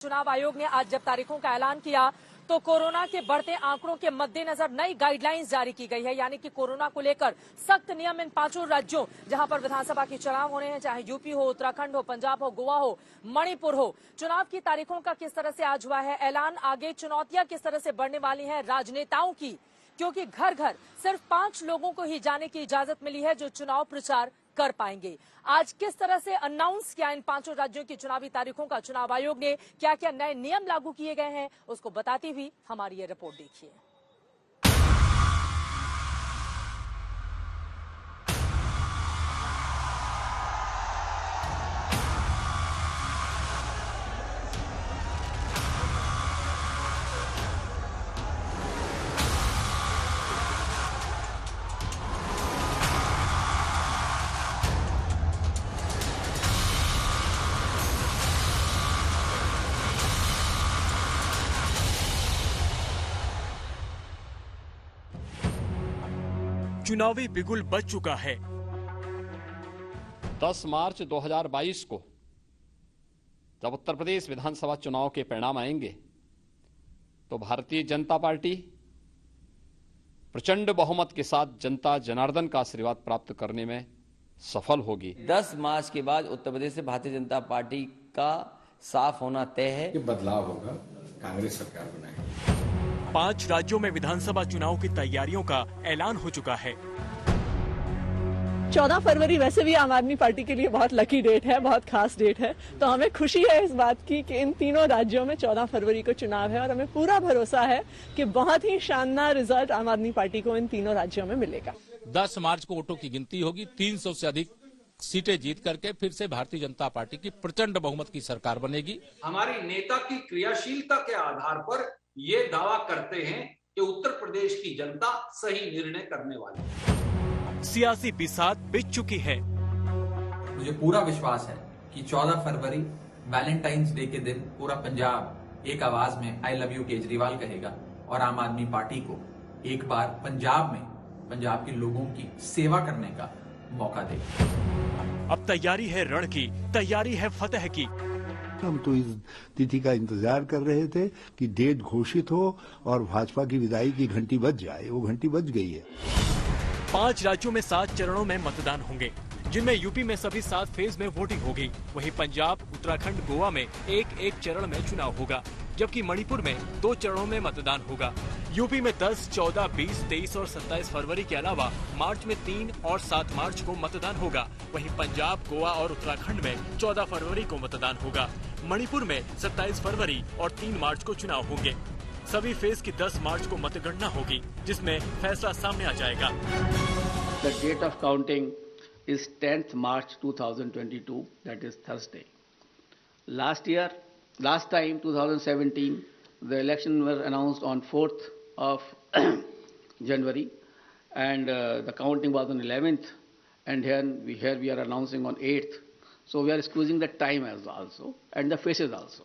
चुनाव आयोग ने आज जब तारीखों का ऐलान किया तो कोरोना के बढ़ते आंकड़ों के मद्देनजर नई गाइडलाइंस जारी की गई है, यानी कि कोरोना को लेकर सख्त नियम इन 5 राज्यों जहां पर विधानसभा के चुनाव होने हैं, चाहे यूपी हो, उत्तराखंड हो, पंजाब हो, गोवा हो, मणिपुर हो। चुनाव की तारीखों का किस तरह से आज हुआ है ऐलान, आगे चुनौतियां किस तरह से बढ़ने वाली हैं राजनेताओं की, क्योंकि घर घर सिर्फ 5 लोगों को ही जाने की इजाजत मिली है जो चुनाव प्रचार कर पाएंगे। आज किस तरह से अनाउंस किया इन 5 राज्यों की चुनावी तारीखों का चुनाव आयोग ने, क्या क्या नए नियम लागू किए गए हैं, उसको बताती हुई हमारी ये रिपोर्ट देखिए। चुनावी बिगुल बज चुका है। 10 मार्च 2022 को जब उत्तर प्रदेश विधानसभा चुनाव के परिणाम आएंगे तो भारतीय जनता पार्टी प्रचंड बहुमत के साथ जनता जनार्दन का आशीर्वाद प्राप्त करने में सफल होगी। 10 मार्च के बाद उत्तर प्रदेश से भारतीय जनता पार्टी का साफ होना तय है। बदलाव होगा, कांग्रेस सरकार बनाएगी। 5 राज्यों में विधानसभा चुनाव की तैयारियों का ऐलान हो चुका है। 14 फरवरी वैसे भी आम आदमी पार्टी के लिए बहुत लकी डेट है, बहुत खास डेट है, तो हमें खुशी है इस बात की कि इन तीनों राज्यों में 14 फरवरी को चुनाव है और हमें पूरा भरोसा है कि बहुत ही शानदार रिजल्ट आम आदमी पार्टी को इन तीनों राज्यों में मिलेगा। 10 मार्च को वोटों की गिनती होगी। 300 से अधिक सीटें जीत करके फिर से भारतीय जनता पार्टी की प्रचंड बहुमत की सरकार बनेगी। हमारी नेता की क्रियाशीलता के आधार पर ये दावा करते हैं कि उत्तर प्रदेश की जनता सही निर्णय करने वाली है। सियासी बिसात बिछ चुकी है। मुझे पूरा विश्वास है कि 14 फरवरी वैलेंटाइंस डे के दिन पूरा पंजाब एक आवाज में आई लव यू केजरीवाल कहेगा और आम आदमी पार्टी को एक बार पंजाब में पंजाब के लोगों की सेवा करने का मौका देगा। अब तैयारी है रण की, तैयारी है फतेह की। हम तो इस तिथि का इंतजार कर रहे थे कि डेट घोषित हो और भाजपा की विदाई की घंटी बज जाए। वो घंटी बज गई है। 5 राज्यों में 7 चरणों में मतदान होंगे, जिनमें यूपी में सभी 7 फेज में वोटिंग होगी। वहीं पंजाब, उत्तराखंड, गोवा में एक चरण में चुनाव होगा, जबकि मणिपुर में 2 चरणों में मतदान होगा। यूपी में 10, 14, 20, 23 और 27 फरवरी के अलावा मार्च में 3 और 7 मार्च को मतदान होगा। वहीं पंजाब, गोवा और उत्तराखंड में 14 फरवरी को मतदान होगा। मणिपुर में 27 फरवरी और 3 मार्च को चुनाव होंगे। सभी फेज की 10 मार्च को मतगणना होगी, जिसमें फैसला सामने आ जाएगा। The date of counting is 10th March 2022, that is Thursday. Last time 2017, the election was announced on 4th of January, and the counting was on 11th, and here we are announcing on 8th. So we are squeezing the time as also and the faces also.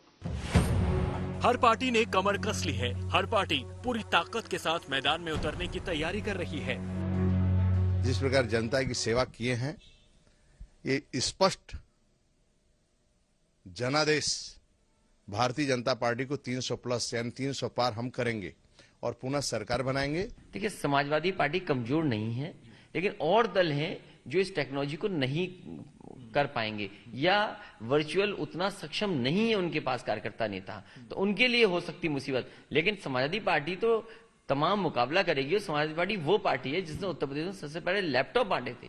Her party ने कमर कस ली है। हर party पूरी ताकत के साथ मैदान में उतरने की तैयारी कर रही है। जिस प्रकार जनता की सेवा किए हैं, ये स्पष्ट जनादेश भारतीय जनता पार्टी को 300 प्लस यानी 300 पार हम करेंगे और पुनः सरकार बनाएंगे। देखिए, समाजवादी पार्टी कमजोर नहीं है, लेकिन और दल हैं जो इस टेक्नोलॉजी को नहीं कर पाएंगे या वर्चुअल उतना सक्षम नहीं है उनके पास कार्यकर्ता नेता, तो उनके लिए हो सकती मुसीबत। लेकिन समाजवादी पार्टी तो तमाम मुकाबला करेगी। और समाजवादी पार्टी वो पार्टी है जिसने उत्तर प्रदेश में सबसे पहले लैपटॉप बांटे थे।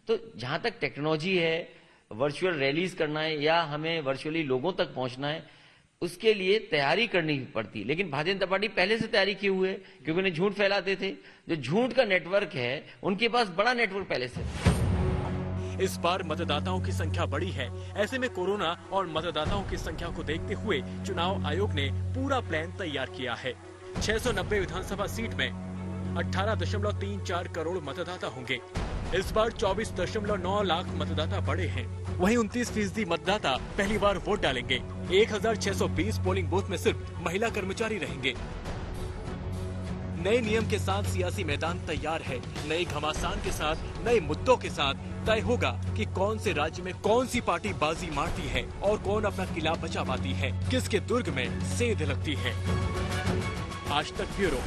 तो जहां तक टेक्नोलॉजी है, वर्चुअल रैलीज करना है या हमें वर्चुअली लोगों तक पहुंचना है, उसके लिए तैयारी करनी पड़ती। लेकिन भारतीय जनता पार्टी पहले से तैयारी किए हुए है, क्योंकि उन्हें झूठ फैलाते थे। जो झूठ का नेटवर्क है, उनके पास बड़ा नेटवर्क पहले से। इस बार मतदाताओं की संख्या बड़ी है। ऐसे में कोरोना और मतदाताओं की संख्या को देखते हुए चुनाव आयोग ने पूरा प्लान तैयार किया है। 690 विधानसभा सीट में 18.34 करोड़ मतदाता होंगे। इस बार 24.9 लाख मतदाता बढ़े हैं। वहीं 29% मतदाता पहली बार वोट डालेंगे। 1620 पोलिंग बूथ में सिर्फ महिला कर्मचारी रहेंगे। नए नियम के साथ सियासी मैदान तैयार है। नए घमासान के साथ, नए मुद्दों के साथ तय होगा कि कौन से राज्य में कौन सी पार्टी बाजी मारती है और कौन अपना किला बचा पाती है, किसके दुर्ग में सेंध लगती है। आज तक ब्यूरो।